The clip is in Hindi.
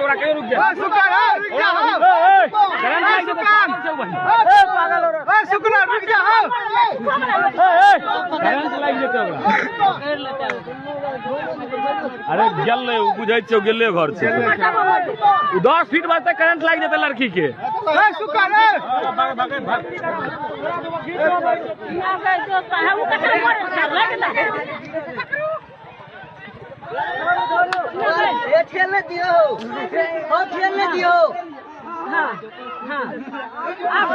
तोरा क्यों रुक गया? अरे गल बुझे गेले घर से 10 फीट बाद तक करंट लाग जाता लड़की के। खेलने दियो, खेलने दियो। हाँ हाँ आप